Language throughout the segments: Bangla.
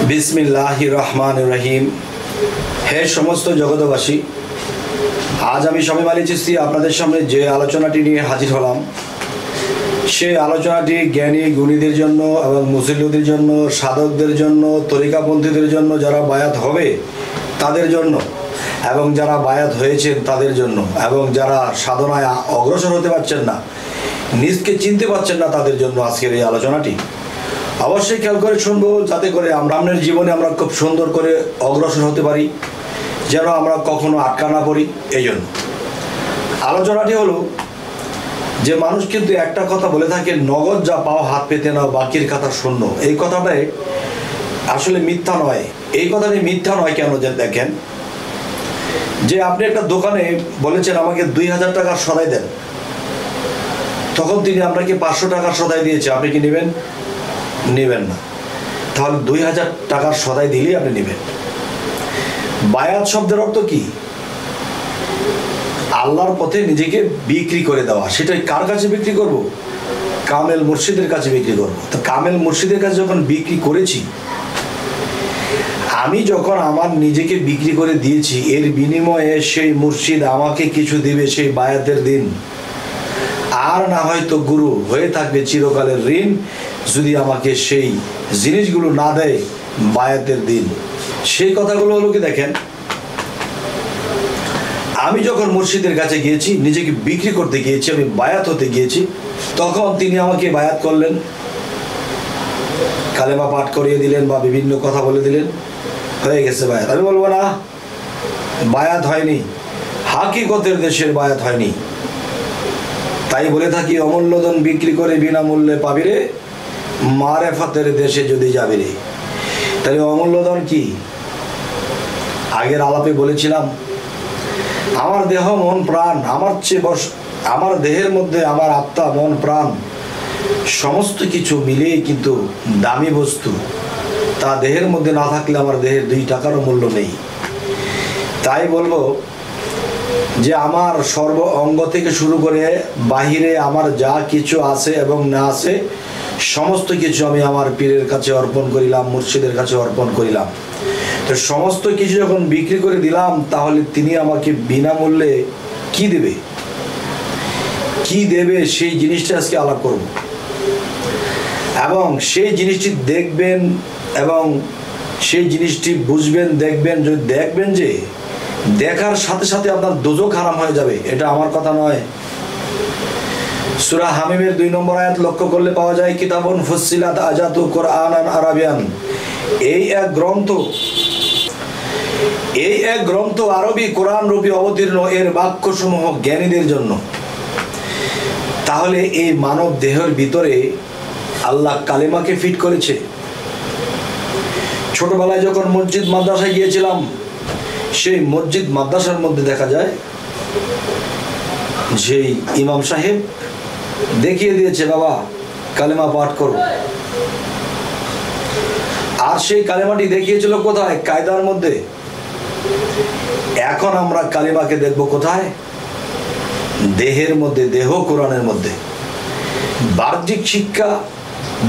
বিসমিল্লাহির রহমানির রহিম। হে সমস্ত জগতবাসী, আজ আমি শামীম আলী চিশতি আপনাদের সামনে যে আলোচনাটি নিয়ে হাজির হলাম, সেই আলোচনাটি জ্ঞানী গুণীদের জন্য এবং মুসল্লিদের জন্য, সাধকদের জন্য, তরিকাপন্থীদের জন্য, যারা বায়াত হবে তাদের জন্য, এবং যারা বায়াত হয়েছেন তাদের জন্য, এবং যারা সাধনায় অগ্রসর হতে পারছেন না, নিজকে চিনতে পারছেন না, তাদের জন্য আজকের এই আলোচনাটি। অবশ্যই খেয়াল করে শুনবো, যাতে করে আমাদের জীবনে আমরা খুব সুন্দর করে অগ্রসর হতে পারি, যেন আমরা কখনো আটকা না পড়ি। এই জন্য আলোচনাটি হলো যে মানুষ কিন্তু একটা কথা বলে থাকে, নগদ যা পাও হাত পেতে নাও, বাকির কথা শূন্য। এই কথাটাই আসলে মিথ্যা নয়। এই কথাটি মিথ্যা নয় কেন, যে দেখেন, যে আপনি একটা দোকানে বলেছেন আমাকে 2000 টাকার সদাই দেন, তখন তিনি আপনাকে 500 টাকার সদাই দিয়েছে, আপনি কি নেবেন? নেবেন না। তাহলে 2000 টাকার সদাই দিলেই আপনি নেবেন। বায়াত শব্দের অর্থ কি? আল্লাহর পথে নিজেকে বিক্রি করে দেওয়া। সেটাই কার কাছে বিক্রি করব? কামেল মুর্শিদের কাছে বিক্রি করব। তো কামেল মুর্শিদের কাছে যখন বিক্রি করেছি, আমি যখন আমার নিজেকে বিক্রি করে দিয়েছি, এর বিনিময়ে সেই মুর্শিদ আমাকে কিছু দেবে সেই বায়াতের দিন। আর না হয়তো গুরু হয়ে থাকবে চিরকালের ঋণ, যদি আমাকে সেই জিনিসগুলো না দেয় বায়াতের দিন। সেই কথাগুলো হলো কি, দেখেন, আমি যখন মুর্শিদের কাছে গিয়েছি, নিজেকে বিক্রি করতে গিয়েছি, আমি বায়াত হতে গিয়েছি, তখন তিনি আমাকে বায়াত করলেন, কালেমা পাঠ করিয়ে দিলেন বা বিভিন্ন কথা বলে দিলেন, হয়ে গেছে বায়াত। আমি বলবো না, বায়াত হয়নি, হাকিকতের দেশের বায়াত হয়নি। তাই বলে থাকি, অমূল্যধন বিক্রি করে বিনামূল্যে পাবি রে, মারেফাতের দেশে যদি যাবি রে। তাহলে অমূল্যধন কি? আগের আলাপে বলেছিলাম, আমার দেহ মন প্রাণ, আমার দেহের মধ্যে আমার আত্মা মন প্রাণ সমস্ত কিছু মিলিয়ে কিন্তু দামি বস্তু। তা দেহের মধ্যে না থাকলে আমার দেহের 2 টাকারও মূল্য নেই। তাই বলবো যে আমার সর্ব অঙ্গ থেকে শুরু করে বাহিরে আমার যা কিছু আছে এবং না আছে, সমস্ত কিছু আমি আমার পীরের কাছে অর্পণ করিলাম, মুর্শিদের কাছে অর্পণ করিলাম। তো সমস্ত কিছু যখন বিক্রি করে দিলাম, তাহলে তিনি আমাকে বিনামূল্যে কি দেবে? কি দেবে সেই জিনিসটা আজকে আলাপ করব, এবং সেই জিনিসটি দেখবেন এবং সেই জিনিসটি বুঝবেন, দেখবেন। যদি দেখবেন যে দেখার সাথে সাথে আপনার দোজখ হারাম হয়ে যাবে, এটা আমার কথা নয়। সূরা হামিমের 2 নম্বর আয়াত লক্ষ্য করলে পাওয়া যায়, কিতাবুন ফুসসিলাত আয়াতু কুরআনান আরাবিয়ান। এই এক গ্রন্থ আরবি কোরআন রূপী অবতীর্ণ, এর বাক্যসমূহ জ্ঞানীদের জন্য। তাহলে এই মানব দেহের ভিতরে আল্লাহ কালেমাকে ফিট করেছে। ছোটবেলায় যখন মসজিদ মাদ্রাসায় গিয়েছিলাম, সেই মসজিদ মাদ্রাসার মধ্যে দেখা যায় যেই ইমাম সাহেব দেখিয়ে দিয়েছে, বাবা কালেমা পাঠ করো। আর সেই কালেমাটি দেখিয়েছিল কোথায়? কায়দার মধ্যে। এখন আমরা কালেমাকে দেখব কোথায়? দেহের মধ্যে, দেহ কোরআনের মধ্যে। বাহ্যিক শিক্ষা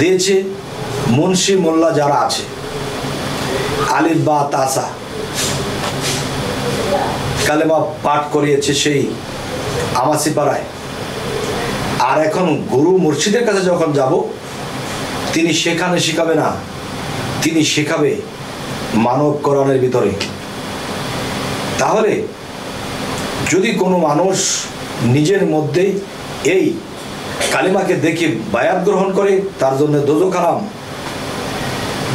দিয়েছে মুন্সি মোল্লা যারা আছে, আলিফ বা তাসা কালেমা পাঠ করিয়েছে সেই আমাসি পাড়ায়। আর এখন গুরু মুর্শিদের কাছে যখন যাব, তিনি সেখানে শেখাবে না, তিনি শেখাবে মানব কোরআনের ভিতরে। তাহলে যদি কোনো মানুষ নিজের মধ্যে এই কালিমাকে দেখে বায়াত গ্রহণ করে, তার জন্য দোজখ হারাম।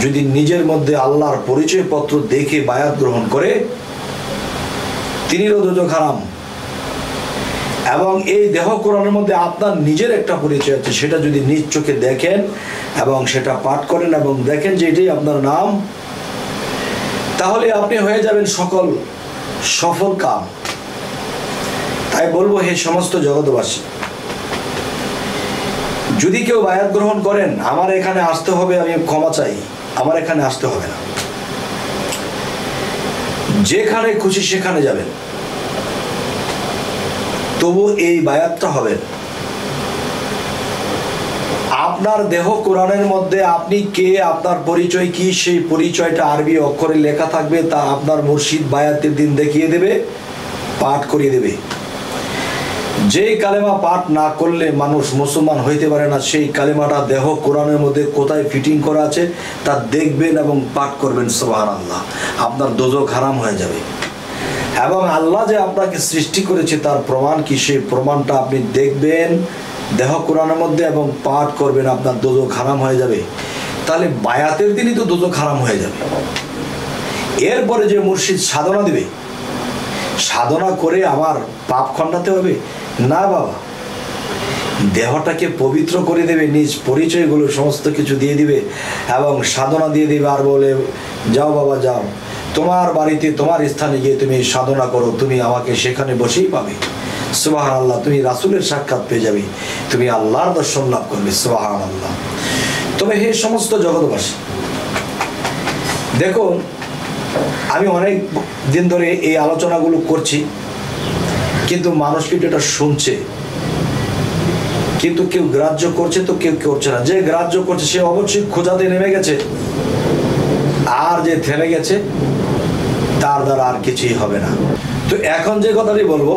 যদি নিজের মধ্যে আল্লাহর পরিচয় পত্র দেখে বায়াত গ্রহণ করে, তিনিরও দোজখ হারাম। এবং এই দেহ কোরআনের মধ্যে আপনার নিজের একটা পরিচয় আছে, সেটা যদি নিজ চোখে দেখেন এবং সেটা পাঠ করেন এবং দেখেন যে এটাই আপনার নাম, তাহলে আপনি হয়ে যাবেন সকল সফল কাম। তাই বলবো, হে সমস্ত জগৎবাসী, যদি কেউ বায়াত গ্রহণ করেন, আমার এখানে আসতে হবে, আমি ক্ষমা চাই, আমার এখানে আসতে হবে না, যেখানে খুশি সেখানে যাবেন, তবু এই বায়াতটা হবেন। আপনার দেহ কোরআনের মধ্যে আপনি কে, আপনার পরিচয় কি, সেই পরিচয়টা আরবি অক্ষরে লেখা থাকবে। তা আপনার মুর্শিদ বায়াতের দিন দেখিয়ে দেবে, পাঠ করিয়ে দেবে। যেই কালেমা পাঠ না করলে মানুষ মুসলমান হইতে পারে না, সেই কালেমাটা দেহ কোরআনের মধ্যে কোথায় ফিটিং করা আছে তা দেখবেন এবং পাঠ করবেন। সুবহানাল্লাহ, আপনার দোজখ হারাম হয়ে যাবে। এবং আল্লাহ যে আপনাকে সৃষ্টি করেছে তার প্রমাণ কি, সেই প্রমাণটা আপনি দেখবেন দেহ কোরআনের মধ্যে এবং পাঠ করবেন, আপনার দোজখ হারাম হয়ে যাবে। তাহলে বায়াতের দিনই তো দোজখ হারাম হয়ে যাবে। এরপরে যে মুর্শিদ সাধনা দিবে, সাধনা করে আমার পাপ খণ্ডাতে হবে না বাবা, দেহটাকে পবিত্র করে দেবে, নিজ পরিচয়গুলো সমস্ত কিছু দিয়ে দিবে এবং সাধনা দিয়ে দিবে। আর বলে, যাও বাবা যাও, তোমার বাড়িতে তোমার স্থানে গিয়ে তুমি সাধনা করো, তুমি আমাকে সেখানে বসেই পাবে। সুবহানাল্লাহ, তুমি রাসূলের সাক্ষাৎ পেয়ে যাবে, তুমি আল্লাহর দর্শন লাভ করবে। সুবহানাল্লাহ। তবে হে সমস্ত জগৎবাসী, দেখুন আমি অনেক দিন ধরে এই আলোচনাগুলো করছি, কিন্তু মানুষ কিন্তু এটা শুনছে, কিন্তু কেউ গ্রাহ্য করছে তো কেউ করছে না। যে গ্রাহ্য করছে সে অবশ্যই খোঁজাতে নেমে গেছে, আর যে থেমে গেছে তার দ্বারা আর কিছুই হবে না। তো এখন যে কথাটি বলবো,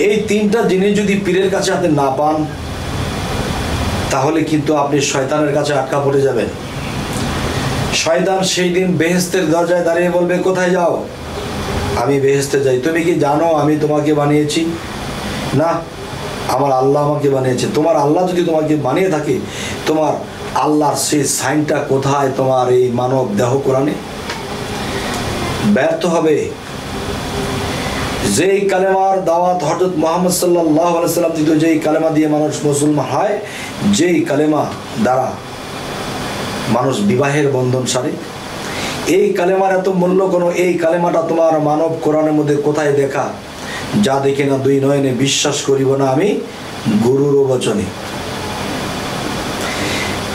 এই তিনটা জিনিস যদি পীরের কাছে আপনি না পান, তাহলে কিন্তু আপনি শয়তানের কাছে আটকা পড়ে যাবেন। শয়তান সেই দিন বেহেশতের দরজায় দাঁড়িয়ে বলবে, কোথায় যাও? আমি বেহেশতে যাই। তুমি কি জানো আমি তোমাকে বানিয়েছি? না, আমার আল্লাহ আমাকে বানিয়েছে। তোমার আল্লাহ যদি তোমাকে বানিয়ে থাকে, তোমার আল্লাহর সেই সাইনটা কোথায় তোমার এই মানব দেহ কোরআনে? ব্যর্থ হবে। যেই কালেমার দাওয়াত হযরত মুহাম্মদ সাল্লাল্লাহু আলাইহি সাল্লাম দিত, যেই কালেমা দিয়ে মানুষ মুসলমান হয়, যেই কালেমা দ্বারা মানুষ বিবাহের বন্ধন সারে, এই কালেমার এত মূল্য কোনো, এই কালেমাটা তোমার মানব কোরআনের মধ্যে কোথায় দেখা? যা দেখে না দুই নয়নে বিশ্বাস করিব না আমি গুরুর বচনে।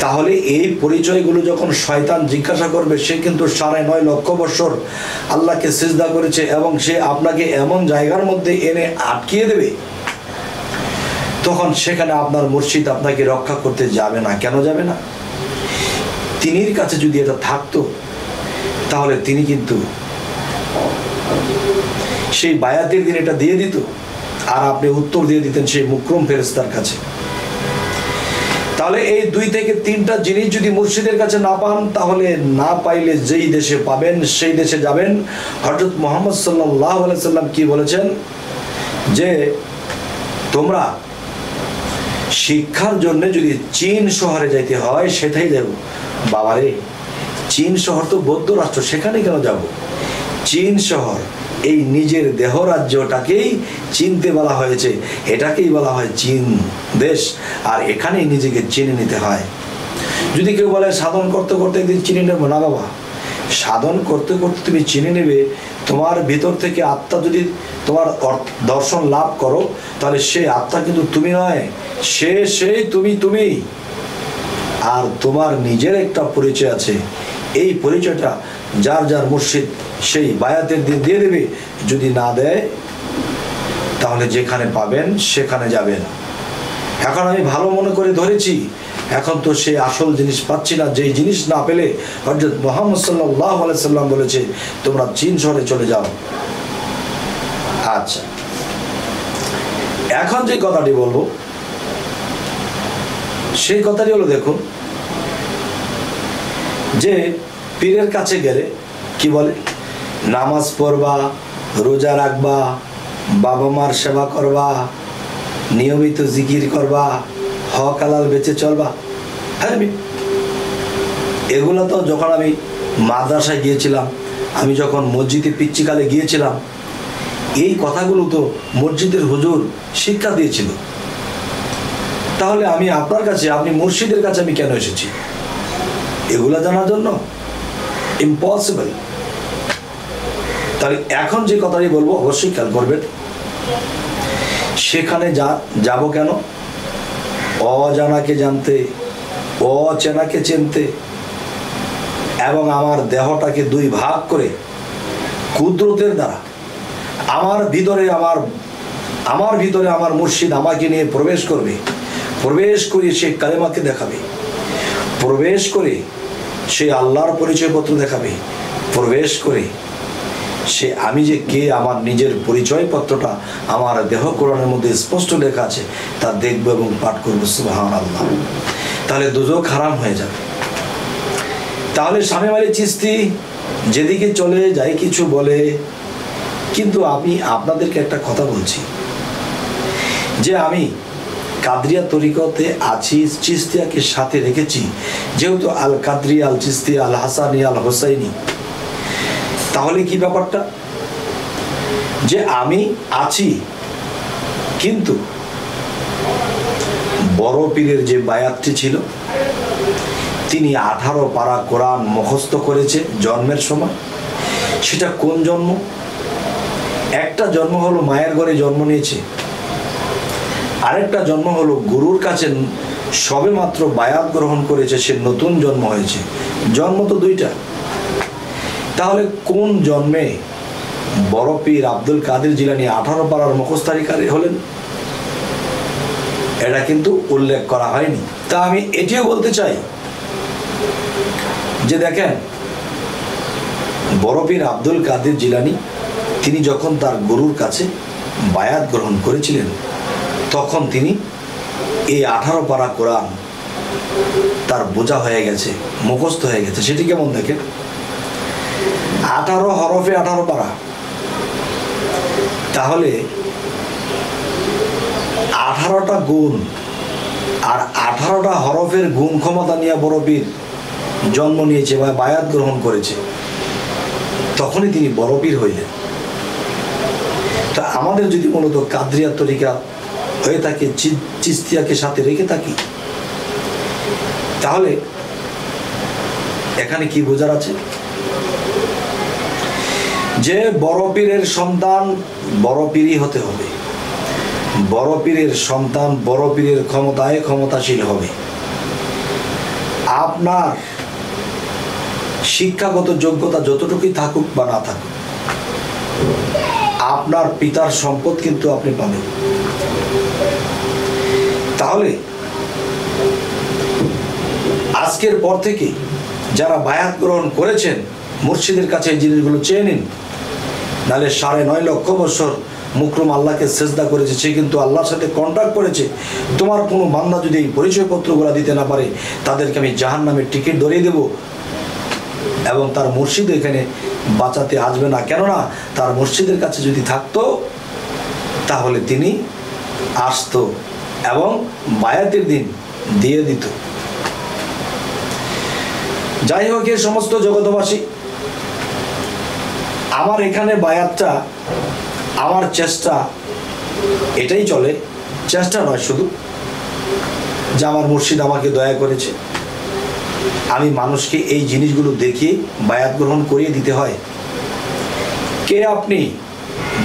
তাহলে এই পরিচয়গুলো যখন শয়তান জিজ্ঞাসা করবে, সে কিন্তু 9.5 লক্ষ বছর আল্লাহকে সিজদা করেছে এবং সে আপনাকে এমন জায়গার মধ্যে এনে আটকিয়ে দেবে, তখন সেখানে আপনার মুর্শিদ আপনাকে রক্ষা করতে যাবে না। কেন যাবে না? তিনির কাছে যদি এটা থাকতো, তাহলে তিনি কিন্তু সেই বায়াতের দিন এটা দিয়ে দিত, আর আপনি উত্তর দিয়ে দিতেন সেই মুকরম ফেরেশতার কাছে। তাহলে এই 2 থেকে 3টা জিনিস যদি মুর্শিদের কাছে না পান, তাহলে না পাইলে যেই দেশে পাবেন সেই দেশে যাবেন। হযরত মুহাম্মদ সাল্লাল্লাহু আলাইহি সাল্লাম কি বলেছেন, যে তোমরা শিক্ষার জন্য যদি চীন শহরে যাইতে হয় সেটাই যাব। বাবারে, চীন শহর তো বৌদ্ধ রাষ্ট্র, সেখানে কেন যাব? চীন শহর এই নিজের দেহ রাজ্যটাকেই চিনতে বলা হয়েছে, এটাকেই বলা হয় চীন দেশ, আর এখানেই নিজেকে চিনে নিতে হয়। যদি কেউ বলে সাধন করতে করতে একদিন চিনে নেব, না বাবা, সাধন করতে করতে তুমি চিনে নেবে। তোমার ভিতর থেকে আত্মা যদি তোমার দর্শন লাভ করো, তাহলে সেই আত্মা কিন্তু তুমি নয়, সেই তুমি। আর তোমার নিজের একটা পরিচয় আছে, এই পরিচয়টা যার যার মুর্শিদ সেই বায়াতের দিন দিয়ে দেবে। যদি না দেয়, তাহলে যেখানে পাবেন সেখানে যাবেন। এখন আমি ভালো মনে করে ধরেছি, এখন তো সেই আসল জিনিস পাচ্ছি না। যেই জিনিস না পেলে হযরত মুহাম্মদ সাল্লাল্লাহু আলাইহি সাল্লাম বলেছে, তোমরা চীন শহরে চলে যাও। আচ্ছা, এখন যে কথাটি বলবো সেই কথাটি হলো, দেখুন, যে পীরের কাছে গেলে কি বলে? নামাজ পড়বা, রোজা রাখবা, বাবা মার সেবা করবা, নিয়মিত জিকির করবা, হক হালাল বেঁচে চলবা। হ্যাঁ, এগুলো তো যখন আমি মাদ্রাসায় গিয়েছিলাম, আমি যখন মসজিদে পিচ্চিকালে গিয়েছিলাম, এই কথাগুলো তো মসজিদের হুজুর শিক্ষা দিয়েছিল। তাহলে আমি আপনার কাছে, আপনি মুর্শিদের কাছে আমি কেন এসেছি? এগুলা জানার জন্য? ইম্পসিবল। তাহলে এখন যে কথাটি বলবো অবশ্যই খেয়াল করবেন। সেখানে যাব কেন? অজানাকে জানতে, অচেনাকে চিনতে, এবং আমার দেহটাকে 2 ভাগ করে কুদরতের দ্বারা আমার ভিতরে আমার মুর্শিদ আমাকে নিয়ে প্রবেশ করবে। প্রবেশ করে সে কালেমাকে দেখাবে, প্রবেশ করে সে আল্লাহর পরিচয়পত্র দেখাবে, প্রবেশ করে সে আমি যে কে আমার নিজের পরিচয়পত্রটা আমার দেহ কোরআনের মধ্যে স্পষ্ট লেখা আছে তা দেখবো এবং পাঠ করবো সুবহানাল্লাহ। তাহলে দুজক হারাম হয়ে যাবে। তাহলে শামীম আলী চিশতি যেদিকে চলে যায় কিছু বলে, কিন্তু আমি আপনাদেরকে একটা কথা বলছি যে আমি কাদরিয়া তরিকতে আছি, চিশতিয়াকে সাথে রেখেছি, যেহেতু আল কাদরি আল চিশতি আল হাসানি আল হোসাইনি। তাহলে কি ব্যাপারটা যে আমি আছি, কিন্তু বড় পীরের যে বায়াতটি ছিল তিনি 18 পারা কোরআন মুখস্থ করেছে জন্মের সময়। সেটা কোন জন্ম? একটা জন্ম হলো মায়ের ঘরে জন্ম নিয়েছে, আরেকটা জন্ম হলো গুরুর কাছে সবে মাত্র বায়াত গ্রহণ করেছে, সে নতুন জন্ম হয়েছে। জন্ম তো দুইটা। তাহলে কোন জন্মে বড় পীর আব্দুল কাদের জিলানী 18 পারার মুখস্থকারী হলেন? এটা কিন্তু উল্লেখ করা হয়নি। তা আমি এটিও বলতে চাই যে দেখেন, বড় পীর আব্দুল কাদের জিলানী তিনি যখন তার গুরুর কাছে বায়াত গ্রহণ করেছিলেন তখন তিনি এই 18 পারা কোরআন তার বোঝা হয়ে গেছে, মুখস্থ হয়ে গেছে। সেটি কেমন দেখেন, 18 হরফে 18 পারা। তাহলে 18টা গুণ আর 18টা হরফের গুণ ক্ষমতা নিয়ে বড় পীর জন্ম নিয়েছে বা বায়াত গ্রহণ করেছে, তখনই তিনি বড় পীর হইলেন। তা আমাদের যদি মূলত কাদরিয়া তরিকা হয়ে থাকে, চিশতিয়াকে সাথে রেখে থাকি, তাহলে এখানে কি বোঝার আছে যে বড় পীরের সন্তান বড় পীরই হতে হবে, বড় পীরের সন্তান বড় পীরের ক্ষমতায় ক্ষমতাশীল হবে। আপনার শিক্ষাগত যোগ্যতা যতটুকুই থাকুক বা না থাকুক, আপনার পিতার সম্পদ কিন্তু আপনি পাবেন। তাহলে আজকের পর থেকে যারা বায়াত গ্রহণ করেছেন মুর্শিদের কাছে এই জিনিসগুলো চেয়ে নিন। নাহলে 9.5 লক্ষ বছর মুকরম আল্লাহকে সেজদা করেছে, সে কিন্তু আল্লাহর সাথে কন্ট্যাক্ট করেছে। তোমার কোনো বান্দা যদি এই পরিচয়পত্রগুলো দিতে না পারে তাদেরকে আমি জাহান্নামের টিকিট ধরিয়ে দেব, এবং তার মুর্শিদ এখানে বাঁচাতে আসবে না। কেননা তার মুর্শিদের কাছে যদি থাকতো তাহলে তিনি আসতো এবং বায়াতের দিন দিয়ে দিত। যাই হোক, এই সমস্ত জগতবাসী, আমার এখানে বায়াতটা আমার চেষ্টা এটাই চলে, চেষ্টা নয় শুধু, যে আমার মুর্শিদ আমাকে দয়া করেছে, আমি মানুষকে এই জিনিসগুলো দেখিয়ে বায়াত গ্রহণ করিয়ে দিতে হয়। কে আপনি?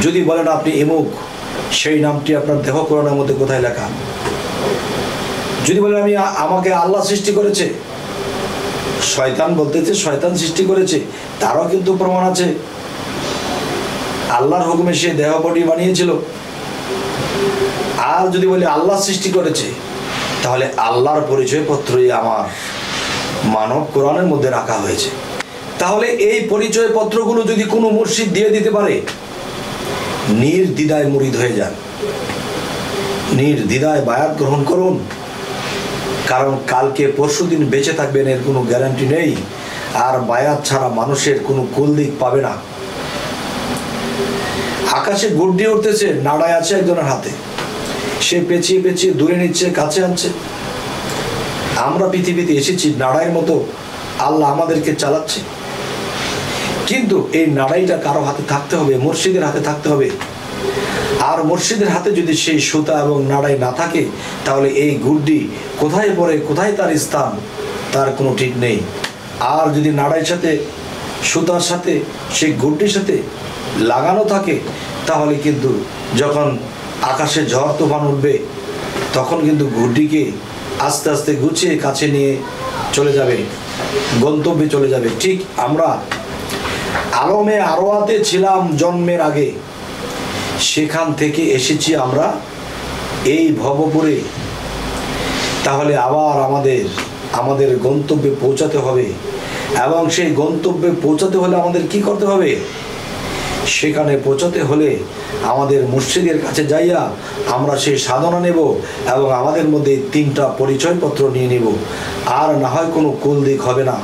যদি বলেন আপনি এমুক, সেই নামটি আপনার দেহ কোরআনের মধ্যে কোথায় লেখা? যদি বলেন আমাকে আল্লাহ সৃষ্টি করেছে, শয়তান বলতেছে শয়তান সৃষ্টি করেছে, তারও কিন্তু প্রমাণ আছে। আল্লাহর হুকুমে সে দেহ বডি বানিয়েছিল। আর যদি বলি আল্লাহ সৃষ্টি করেছে, তাহলে আল্লাহর পরিচয়পত্রই আমার মানব কোরআনের মধ্যে রাখা হয়েছে। তাহলে এই পরিচয়পত্রগুলো যদি কোনো মুর্শিদ দিয়ে দিতে পারে, নির্দ্বিধায় মুরিদ হয়ে যান, নির্দ্বিধায় বায়াত গ্রহণ করুন। কারণ কালকে পরশুদিন বেঁচে থাকবেন এর কোনো গ্যারান্টি নেই। আর বায়াত ছাড়া মানুষের কোনো কুল দিক পাবে না। আকাশে গুড্ডি উঠতেছে, নাড়ায় আছে একজনের হাতে, সে পেঁচিয়ে পেঁচিয়ে দূরে নিচ্ছে, কাছে আনছে। আমরা পৃথিবীতে এসেছি নাড়াইয়ের মতো, আল্লাহ আমাদেরকে চালাচ্ছে। কিন্তু এই নাড়াইটা কারো হাতে থাকতে হবে, মুর্শিদের হাতে থাকতে হবে। আর মুর্শিদের হাতে যদি সেই সুতা এবং নাড়াই না থাকে, তাহলে এই গুড্ডি কোথায় পড়ে, কোথায় তার স্থান, তার কোনো ঠিক নেই। আর যদি নাড়াইয়ের সাথে, সুতার সাথে, সেই গুড্ডির সাথে লাগানো থাকে, তাহলে কিন্তু যখন আকাশে ঝড় তুফান উঠবে তখন কিন্তু গুড্ডিকে আস্তে আস্তে গুছিয়ে কাছে নিয়ে চলে যাবে, গন্তব্যে চলে যাবে। ঠিক আমরা আলমে আরওয়াতে ছিলাম জন্মের আগে, সেখান থেকে এসেছি আমরা এই ভবপুরে। তাহলে আবার আমাদের গন্তব্যে পৌঁছাতে হবে, এবং সেই গন্তব্যে পৌঁছাতে হলে আমাদের কি করতে হবে? সেখানে পৌঁছাতে হলে আমাদের মুর্শিদের কাছে যাইয়া আমরা সেই সাধনা নেব, এবং আমাদের মধ্যে 3টা পরিচয়পত্র নিয়ে নেব, আর না হয় কোনো কুল দিক হবে না।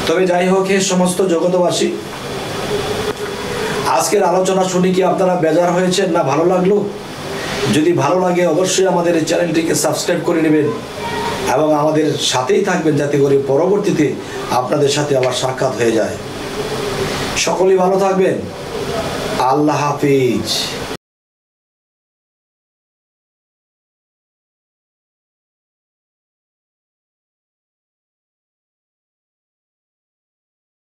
তবে যাই হোক, হে সমস্ত জগতবাসী, আজকের আলোচনা শুনে কি আপনারা বেজার হয়েছেন না ভালো লাগলো? যদি ভালো লাগে অবশ্যই আমাদের এই চ্যানেলটিকে সাবস্ক্রাইব করে নেবেন এবং আমাদের সাথেই থাকবেন, যাতে করে পরবর্তীতে আপনাদের সাথে আবার সাক্ষাৎ হয়ে যায়। সকলেই ভালো থাকবেন। আল্লাহ হাফিজ।